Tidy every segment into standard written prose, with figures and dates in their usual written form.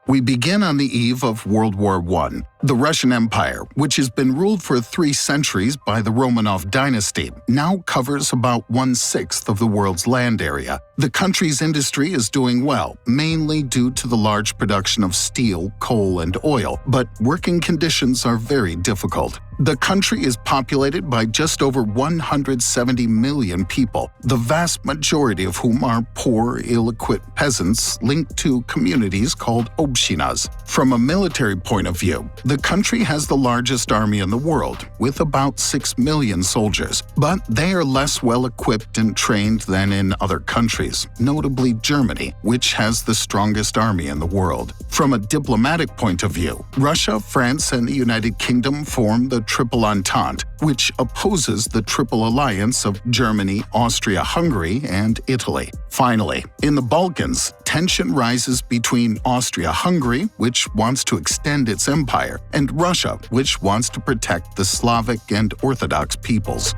We begin on the eve of World War I. The Russian Empire, which has been ruled for 3 centuries by the Romanov dynasty, now covers about 1/6 of the world's land area. The country's industry is doing well, mainly due to the large production of steel, coal, and oil, but working conditions are very difficult. The country is populated by just over 170 million people, the vast majority of whom are poor, ill-equipped peasants linked to communities called obshinas. From a military point of view, the country has the largest army in the world, with about 6 million soldiers, but they are less well-equipped and trained than in other countries, notably Germany, which has the strongest army in the world. From a diplomatic point of view, Russia, France, and the United Kingdom form the Triple Entente, which opposes the Triple Alliance of Germany, Austria, Hungary, and Italy. Finally, in the Balkans, tension rises between Austria-Hungary, which wants to extend its empire, and Russia, which wants to protect the Slavic and Orthodox peoples.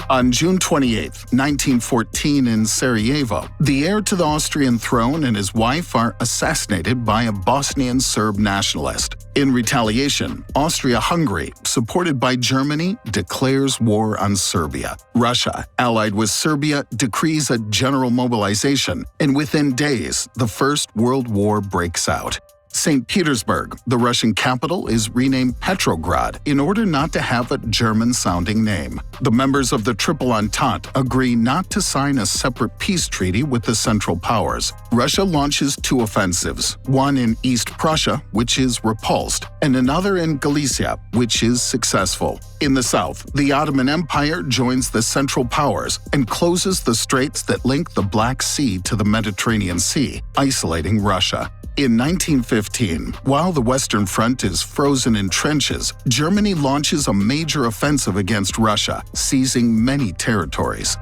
On June 28, 1914, in Sarajevo, the heir to the Austrian throne and his wife are assassinated by a Bosnian Serb nationalist. In retaliation, Austria-Hungary, supported by Germany, declares war on Serbia. Russia, allied with Serbia, decrees a general mobilization, and within days, the First World War breaks out. St. Petersburg, the Russian capital, is renamed Petrograd in order not to have a German-sounding name. The members of the Triple Entente agree not to sign a separate peace treaty with the Central Powers. Russia launches 2 offensives, one in East Prussia, which is repulsed, and another in Galicia, which is successful. In the south, the Ottoman Empire joins the Central Powers and closes the straits that link the Black Sea to the Mediterranean Sea, isolating Russia. In 1915, while the Western Front is frozen in trenches, Germany launches a major offensive against Russia, seizing many territories.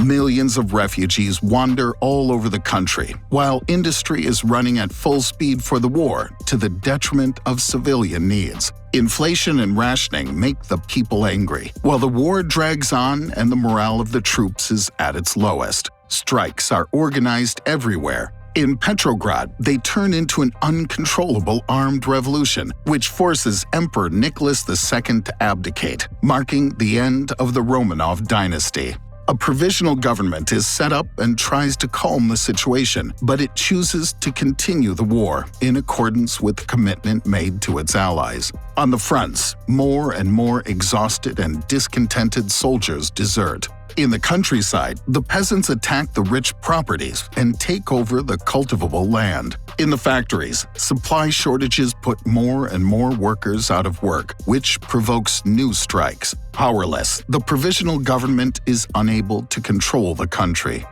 Millions of refugees wander all over the country, while industry is running at full speed for the war, to the detriment of civilian needs. Inflation and rationing make the people angry, while the war drags on and the morale of the troops is at its lowest. Strikes are organized everywhere. In Petrograd, they turn into an uncontrollable armed revolution, which forces Emperor Nicholas II to abdicate, marking the end of the Romanov dynasty. A provisional government is set up and tries to calm the situation, but it chooses to continue the war in accordance with the commitment made to its allies. On the fronts, more and more exhausted and discontented soldiers desert. In the countryside, the peasants attack the rich properties and take over the cultivable land. In the factories, supply shortages put more and more workers out of work, which provokes new strikes. Powerless, the provisional government is unable to control the country.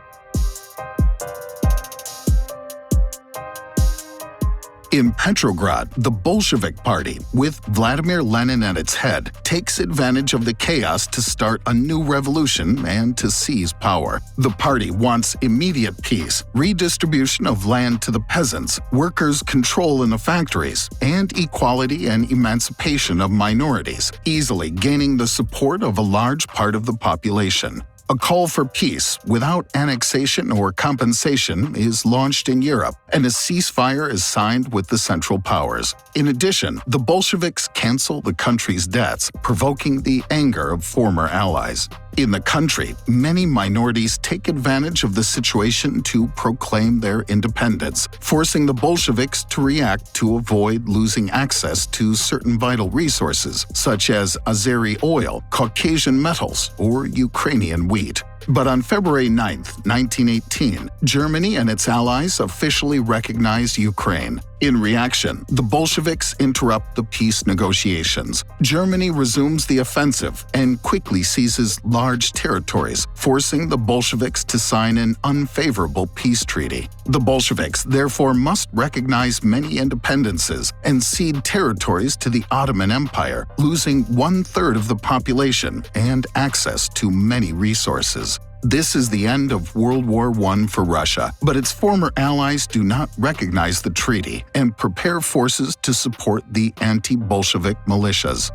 In Petrograd, the Bolshevik Party, with Vladimir Lenin at its head, takes advantage of the chaos to start a new revolution and to seize power. The party wants immediate peace, redistribution of land to the peasants, workers' control in the factories, and equality and emancipation of minorities, easily gaining the support of a large part of the population. A call for peace without annexation or compensation is launched in Europe, and a ceasefire is signed with the Central Powers. In addition, the Bolsheviks cancel the country's debts, provoking the anger of former allies. In the country, many minorities take advantage of the situation to proclaim their independence, forcing the Bolsheviks to react to avoid losing access to certain vital resources, such as Azeri oil, Caucasian metals, or Ukrainian wheat. But on February 9, 1918, Germany and its allies officially recognized Ukraine. In reaction, the Bolsheviks interrupt the peace negotiations. Germany resumes the offensive and quickly seizes large territories, forcing the Bolsheviks to sign an unfavorable peace treaty. The Bolsheviks therefore must recognize many independences and cede territories to the Ottoman Empire, losing 1/3 of the population and access to many resources. This is the end of World War I for Russia, but its former allies do not recognize the treaty and prepare forces to support the anti-Bolshevik militias.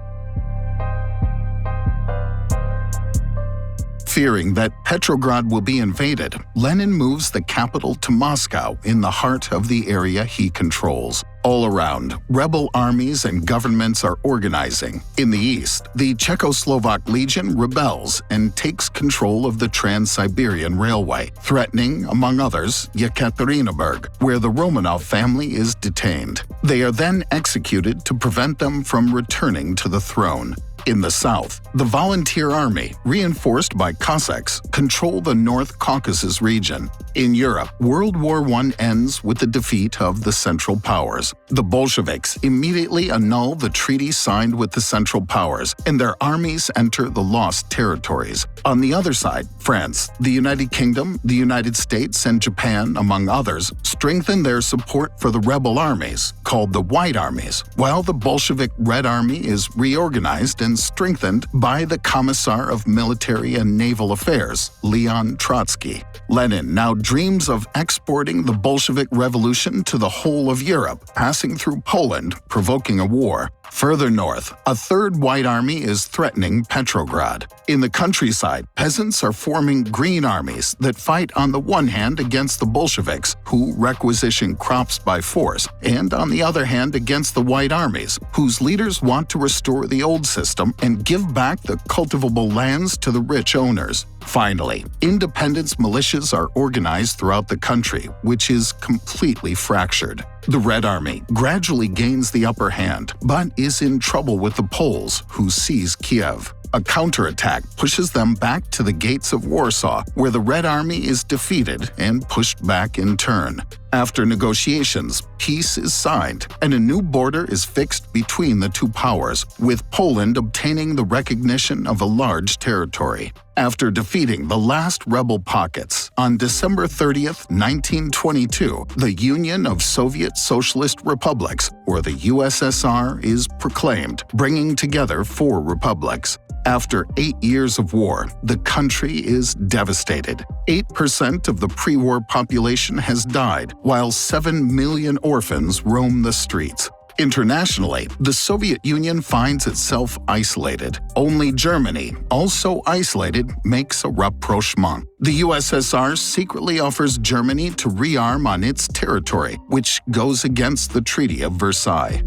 Fearing that Petrograd will be invaded, Lenin moves the capital to Moscow in the heart of the area he controls. All around, rebel armies and governments are organizing. In the east, the Czechoslovak Legion rebels and takes control of the Trans-Siberian Railway, threatening, among others, Yekaterinburg, where the Romanov family is detained. They are then executed to prevent them from returning to the throne. In the south, the Volunteer Army, reinforced by Cossacks, control the North Caucasus region. In Europe, World War I ends with the defeat of the Central Powers. The Bolsheviks immediately annul the treaty signed with the Central Powers, and their armies enter the lost territories. On the other side, France, the United Kingdom, the United States, and Japan, among others, strengthen their support for the rebel armies, called the White Armies, while the Bolshevik Red Army is reorganized and strengthened by the Commissar of Military and Naval Affairs, Leon Trotsky. Lenin now dreams of exporting the Bolshevik Revolution to the whole of Europe, passing through Poland, provoking a war. Further north, a third White Army is threatening Petrograd. In the countryside, peasants are forming green armies that fight on the one hand against the Bolsheviks, who requisition crops by force, and on the other hand against the White Armies, whose leaders want to restore the old system and give back the cultivable lands to the rich owners. Finally, independence militias are organized throughout the country, which is completely fractured. The Red Army gradually gains the upper hand, but is in trouble with the Poles, who seize Kiev. A counterattack pushes them back to the gates of Warsaw, where the Red Army is defeated and pushed back in turn. After negotiations, peace is signed, and a new border is fixed between the two powers, with Poland obtaining the recognition of a large territory. After defeating the last rebel pockets, on December 30th, 1922, the Union of Soviet Socialist Republics, or the USSR, is proclaimed, bringing together 4 republics. After 8 years of war, the country is devastated. 8% of the pre-war population has died, while 7 million orphans roam the streets. Internationally, the Soviet Union finds itself isolated. Only Germany, also isolated, makes a rapprochement. The USSR secretly offers Germany to rearm on its territory, which goes against the Treaty of Versailles.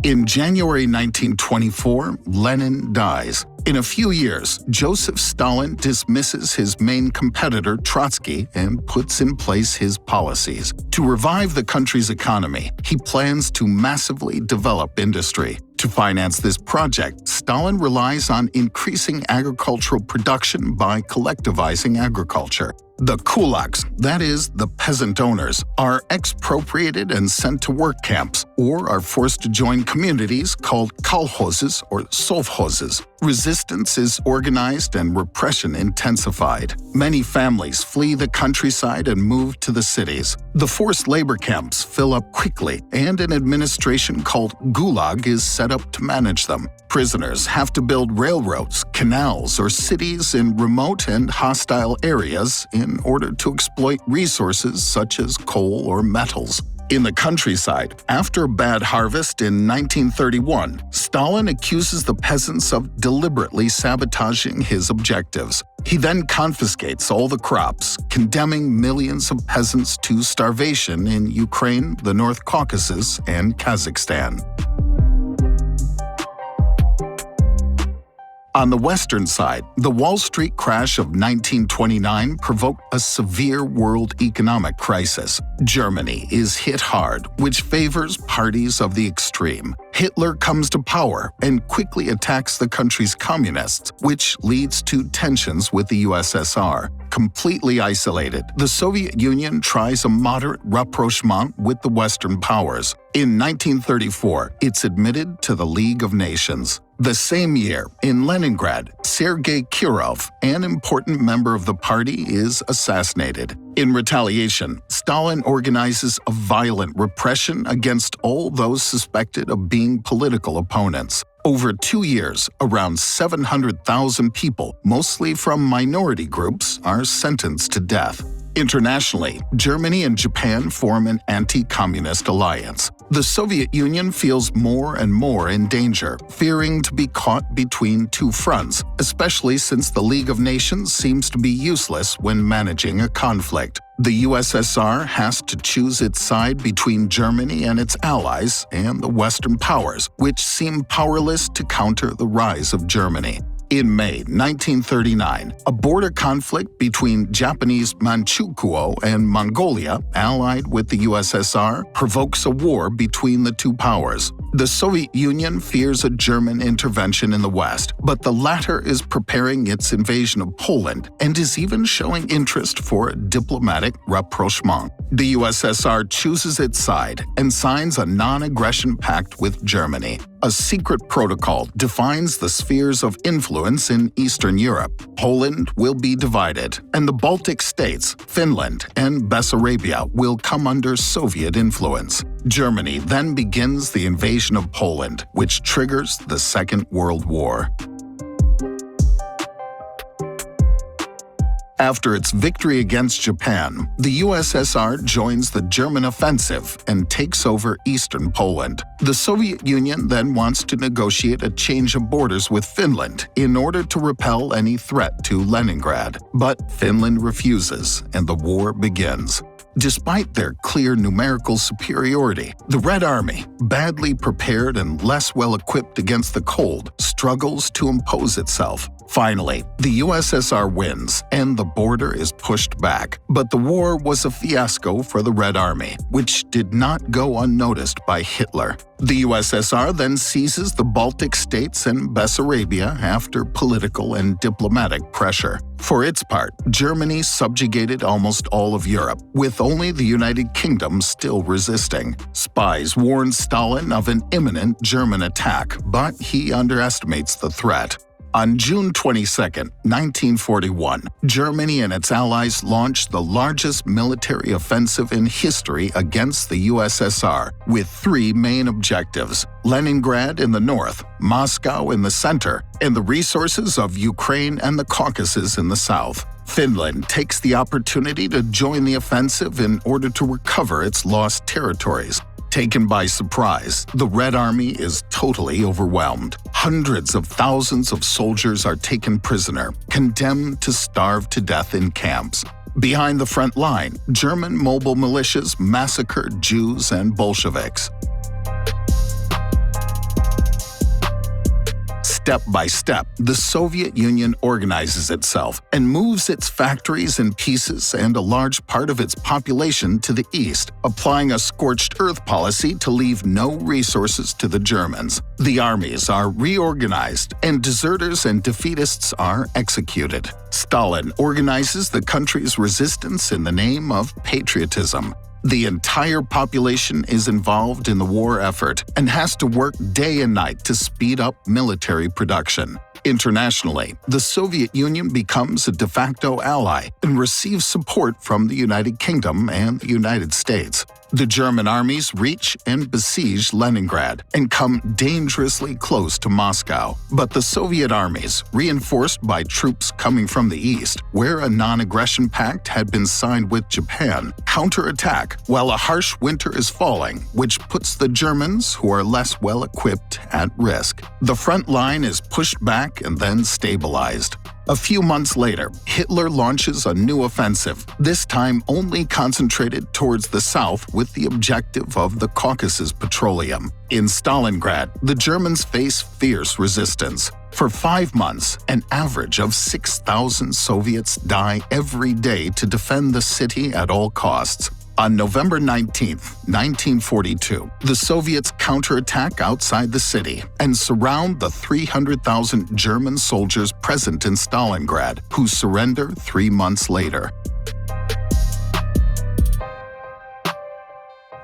In January 1924, Lenin dies. In a few years, Joseph Stalin dismisses his main competitor Trotsky and puts in place his policies. To revive the country's economy, he plans to massively develop industry. To finance this project, Stalin relies on increasing agricultural production by collectivizing agriculture. The kulaks, that is, the peasant owners, are expropriated and sent to work camps, or are forced to join communities called kolkhozes or sovkhozes. Resistance is organized and repression intensified. Many families flee the countryside and move to the cities. The forced labor camps fill up quickly, and an administration called Gulag is set up to manage them. Prisoners have to build railroads, canals, or cities in remote and hostile areas in order to exploit resources such as coal or metals. In the countryside, after a bad harvest in 1931, Stalin accuses the peasants of deliberately sabotaging his objectives. He then confiscates all the crops, condemning millions of peasants to starvation in Ukraine, the North Caucasus, and Kazakhstan. On the western side, the Wall Street crash of 1929 provoked a severe world economic crisis. Germany is hit hard, which favors parties of the extreme. Hitler comes to power and quickly attacks the country's communists, which leads to tensions with the USSR. Completely isolated, the Soviet Union tries a moderate rapprochement with the Western powers. In 1934, it's admitted to the League of Nations. The same year, in Leningrad, Sergei Kirov, an important member of the party, is assassinated. In retaliation, Stalin organizes a violent repression against all those suspected of being political opponents. Over 2 years, around 700,000 people, mostly from minority groups, are sentenced to death. Internationally, Germany and Japan form an anti-communist alliance. The Soviet Union feels more and more in danger, fearing to be caught between two fronts, especially since the League of Nations seems to be useless when managing a conflict. The USSR has to choose its side between Germany and its allies and the Western powers, which seem powerless to counter the rise of Germany. In May 1939, a border conflict between Japanese Manchukuo and Mongolia, allied with the USSR, provokes a war between the two powers. The Soviet Union fears a German intervention in the West, but the latter is preparing its invasion of Poland and is even showing interest for a diplomatic rapprochement. The USSR chooses its side and signs a non-aggression pact with Germany. A secret protocol defines the spheres of influence in Eastern Europe. Poland will be divided, and the Baltic states, Finland, and Bessarabia will come under Soviet influence. Germany then begins the invasion of Poland, which triggers the Second World War. After its victory against Japan, the USSR joins the German offensive and takes over eastern Poland. The Soviet Union then wants to negotiate a change of borders with Finland in order to repel any threat to Leningrad. But Finland refuses, and the war begins. Despite their clear numerical superiority, the Red Army, badly prepared and less well-equipped against the cold, struggles to impose itself. Finally, the USSR wins, and the border is pushed back. But the war was a fiasco for the Red Army, which did not go unnoticed by Hitler. The USSR then seizes the Baltic states and Bessarabia after political and diplomatic pressure. For its part, Germany subjugated almost all of Europe, with only the United Kingdom still resisting. Spies warned Stalin of an imminent German attack, but he underestimates the threat. On June 22, 1941, Germany and its allies launched the largest military offensive in history against the USSR, with three main objectives: Leningrad in the north, Moscow in the center, and the resources of Ukraine and the Caucasus in the south. Finland takes the opportunity to join the offensive in order to recover its lost territories. Taken by surprise, the Red Army is totally overwhelmed. Hundreds of thousands of soldiers are taken prisoner, condemned to starve to death in camps. Behind the front line, German mobile militias massacred Jews and Bolsheviks. Step by step, the Soviet Union organizes itself and moves its factories and pieces and a large part of its population to the east, applying a scorched earth policy to leave no resources to the Germans. The armies are reorganized, and deserters and defeatists are executed. Stalin organizes the country's resistance in the name of patriotism. The entire population is involved in the war effort and has to work day and night to speed up military production. Internationally, the Soviet Union becomes a de facto ally and receives support from the United Kingdom and the United States. The German armies reach and besiege Leningrad and come dangerously close to Moscow. But the Soviet armies, reinforced by troops coming from the east, where a non-aggression pact had been signed with Japan, counterattack while a harsh winter is falling, which puts the Germans, who are less well-equipped, at risk. The front line is pushed back and then stabilized. A few months later, Hitler launches a new offensive, this time only concentrated towards the south with the objective of the Caucasus Petroleum. In Stalingrad, the Germans face fierce resistance. For 5 months, an average of 6,000 Soviets die every day to defend the city at all costs. On November 19, 1942, the Soviets counterattack outside the city and surround the 300,000 German soldiers present in Stalingrad, who surrender 3 months later.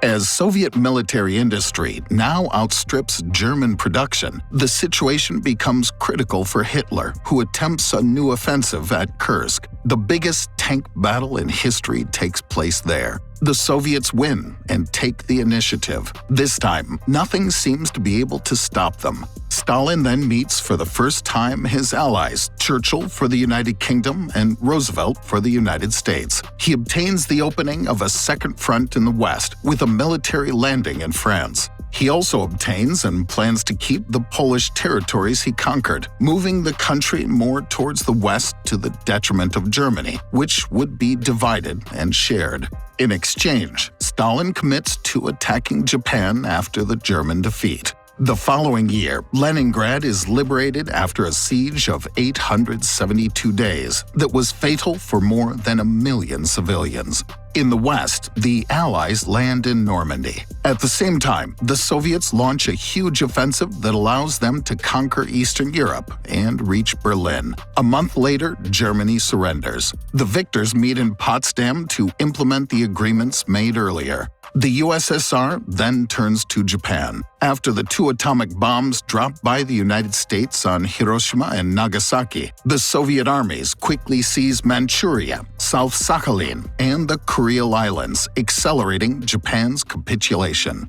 As Soviet military industry now outstrips German production, the situation becomes critical for Hitler, who attempts a new offensive at Kursk. The biggest tank battle in history takes place there. The Soviets win and take the initiative. This time, nothing seems to be able to stop them. Stalin then meets for the first time his allies, Churchill for the United Kingdom and Roosevelt for the United States. He obtains the opening of a second front in the West with a military landing in France. He also obtains and plans to keep the Polish territories he conquered, moving the country more towards the west to the detriment of Germany, which would be divided and shared. In exchange, Stalin commits to attacking Japan after the German defeat. The following year, Leningrad is liberated after a siege of 872 days that was fatal for more than 1 million civilians. In the West, the Allies land in Normandy. At the same time, the Soviets launch a huge offensive that allows them to conquer Eastern Europe and reach Berlin. A month later, Germany surrenders. The victors meet in Potsdam to implement the agreements made earlier. The USSR then turns to Japan. After the 2 atomic bombs dropped by the United States on Hiroshima and Nagasaki, the Soviet armies quickly seize Manchuria, South Sakhalin, and the Kuril Islands, accelerating Japan's capitulation.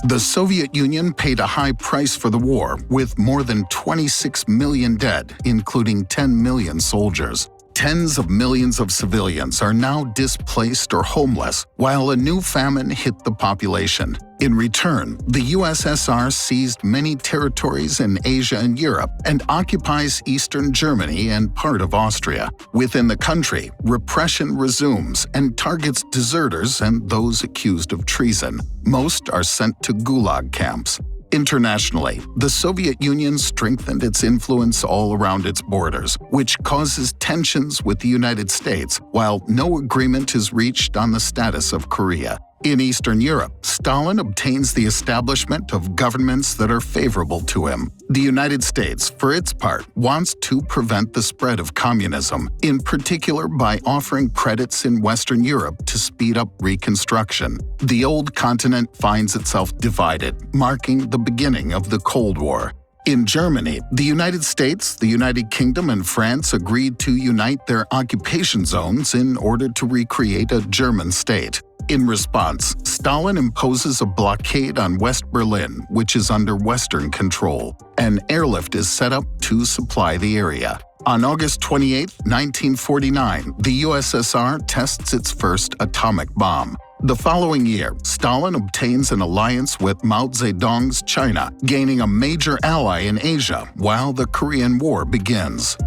The Soviet Union paid a high price for the war, with more than 26 million dead, including 10 million soldiers. Tens of millions of civilians are now displaced or homeless, while a new famine hit the population. In return, the USSR seized many territories in Asia and Europe and occupies eastern Germany and part of Austria. Within the country, repression resumes and targets deserters and those accused of treason. Most are sent to gulag camps. Internationally, the Soviet Union strengthened its influence all around its borders, which causes tensions with the United States, while no agreement is reached on the status of Korea. In Eastern Europe, Stalin obtains the establishment of governments that are favorable to him. The United States, for its part, wants to prevent the spread of communism, in particular by offering credits in Western Europe to speed up reconstruction. The old continent finds itself divided, marking the beginning of the Cold War. In Germany, the United States, the United Kingdom, and France agreed to unite their occupation zones in order to recreate a German state. In response, Stalin imposes a blockade on West Berlin, which is under Western control. An airlift is set up to supply the area. On August 28, 1949, the USSR tests its first atomic bomb. The following year, Stalin obtains an alliance with Mao Zedong's China, gaining a major ally in Asia while the Korean War begins.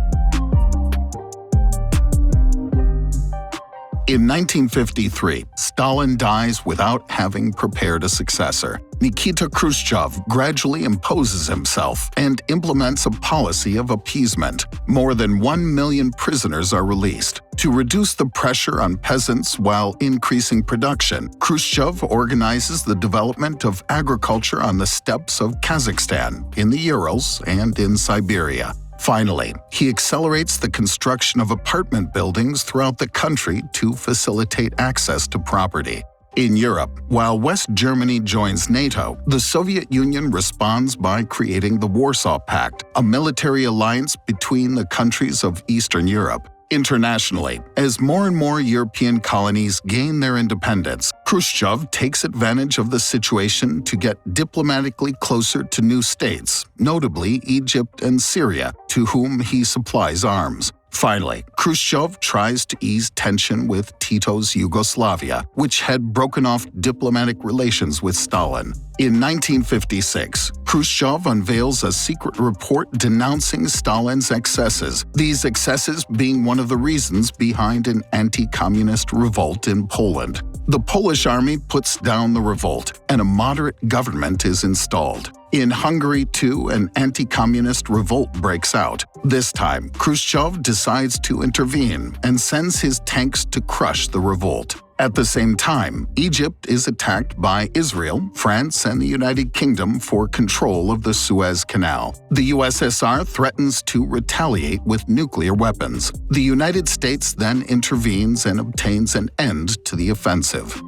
In 1953, Stalin dies without having prepared a successor. Nikita Khrushchev gradually imposes himself and implements a policy of appeasement. More than 1 million prisoners are released. To reduce the pressure on peasants while increasing production, Khrushchev organizes the development of agriculture on the steppes of Kazakhstan, in the Urals, and in Siberia. Finally, he accelerates the construction of apartment buildings throughout the country to facilitate access to property. In Europe, while West Germany joins NATO, the Soviet Union responds by creating the Warsaw Pact, a military alliance between the countries of Eastern Europe. Internationally, as more and more European colonies gain their independence, Khrushchev takes advantage of the situation to get diplomatically closer to new states, notably Egypt and Syria, to whom he supplies arms. Finally, Khrushchev tries to ease tension with Tito's Yugoslavia, which had broken off diplomatic relations with Stalin. In 1956, Khrushchev unveils a secret report denouncing Stalin's excesses, these excesses being one of the reasons behind an anti-communist revolt in Poland. The Polish army puts down the revolt, and a moderate government is installed. In Hungary, too, an anti-communist revolt breaks out. This time, Khrushchev decides to intervene and sends his tanks to crush the revolt. At the same time, Egypt is attacked by Israel, France, and the United Kingdom for control of the Suez Canal. The USSR threatens to retaliate with nuclear weapons. The United States then intervenes and obtains an end to the offensive.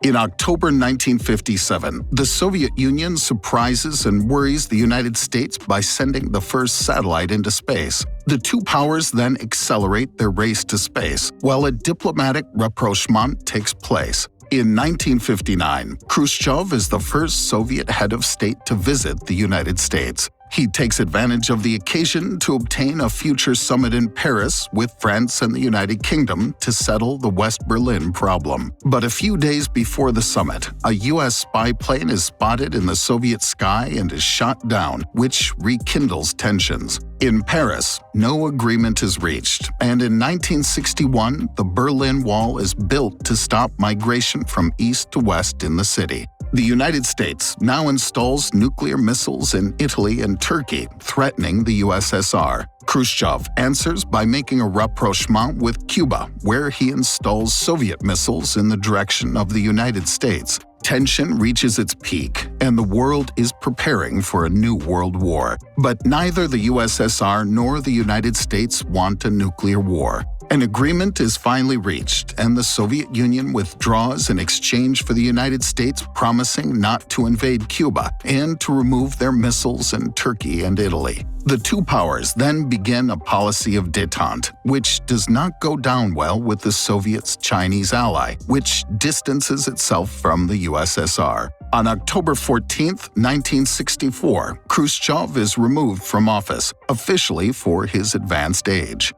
In October 1957, the Soviet Union surprises and worries the United States by sending the first satellite into space. The two powers then accelerate their race to space, while a diplomatic rapprochement takes place. In 1959, Khrushchev is the first Soviet head of state to visit the United States. He takes advantage of the occasion to obtain a future summit in Paris with France and the United Kingdom to settle the West Berlin problem. But a few days before the summit, a U.S. spy plane is spotted in the Soviet sky and is shot down, which rekindles tensions. In Paris, no agreement is reached, and in 1961, the Berlin Wall is built to stop migration from east to west in the city. The United States now installs nuclear missiles in Italy and Turkey, threatening the USSR. Khrushchev answers by making a rapprochement with Cuba, where he installs Soviet missiles in the direction of the United States. Tension reaches its peak, and the world is preparing for a new world war. But neither the USSR nor the United States want a nuclear war. An agreement is finally reached, and the Soviet Union withdraws in exchange for the United States promising not to invade Cuba and to remove their missiles in Turkey and Italy. The two powers then begin a policy of détente, which does not go down well with the Soviets' Chinese ally, which distances itself from the USSR. On October 14, 1964, Khrushchev is removed from office, officially for his advanced age.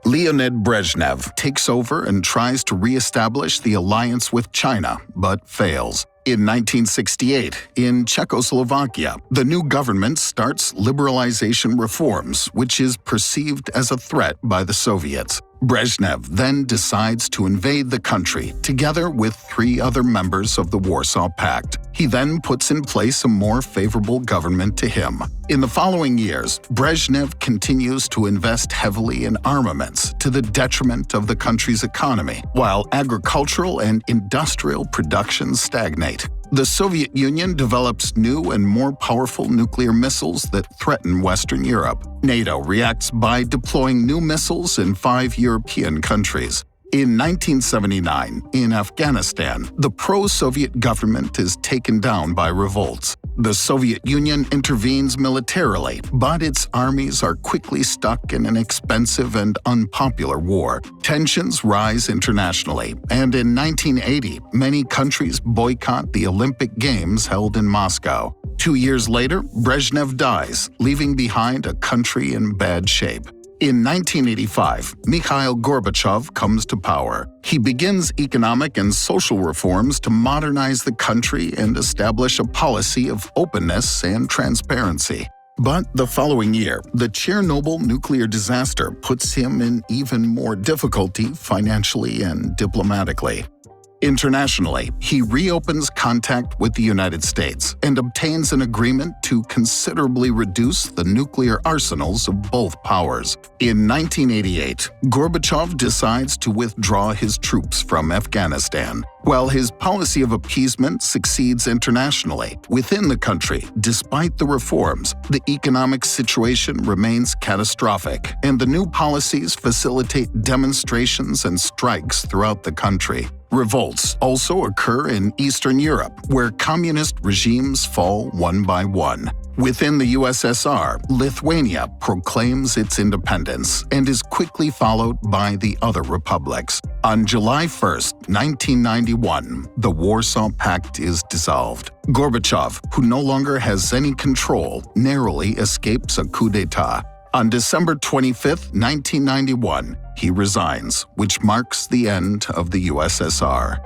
Leonid Brezhnev takes over and tries to re-establish the alliance with China, but fails. In 1968, in Czechoslovakia, the new government starts liberalization reforms, which is perceived as a threat by the Soviets. Brezhnev then decides to invade the country, together with 3 other members of the Warsaw Pact. He then puts in place a more favorable government to him. In the following years, Brezhnev continues to invest heavily in armaments to the detriment of the country's economy, while agricultural and industrial production stagnate. The Soviet Union develops new and more powerful nuclear missiles that threaten Western Europe. NATO reacts by deploying new missiles in 5 European countries. In 1979, in Afghanistan, the pro-Soviet government is taken down by revolts. The Soviet Union intervenes militarily, but its armies are quickly stuck in an expensive and unpopular war. Tensions rise internationally, and in 1980, many countries boycott the Olympic Games held in Moscow. 2 years later, Brezhnev dies, leaving behind a country in bad shape. In 1985, Mikhail Gorbachev comes to power. He begins economic and social reforms to modernize the country and establish a policy of openness and transparency. But the following year, the Chernobyl nuclear disaster puts him in even more difficulty financially and diplomatically. Internationally, he reopens contact with the United States and obtains an agreement to considerably reduce the nuclear arsenals of both powers. In 1988, Gorbachev decides to withdraw his troops from Afghanistan. While his policy of appeasement succeeds internationally, within the country, despite the reforms, the economic situation remains catastrophic, and the new policies facilitate demonstrations and strikes throughout the country. Revolts also occur in Eastern Europe, where communist regimes fall one by one. Within the USSR, Lithuania proclaims its independence and is quickly followed by the other republics. On July 1, 1991, the Warsaw Pact is dissolved. Gorbachev, who no longer has any control, narrowly escapes a coup d'etat. On December 25, 1991, he resigns, which marks the end of the USSR.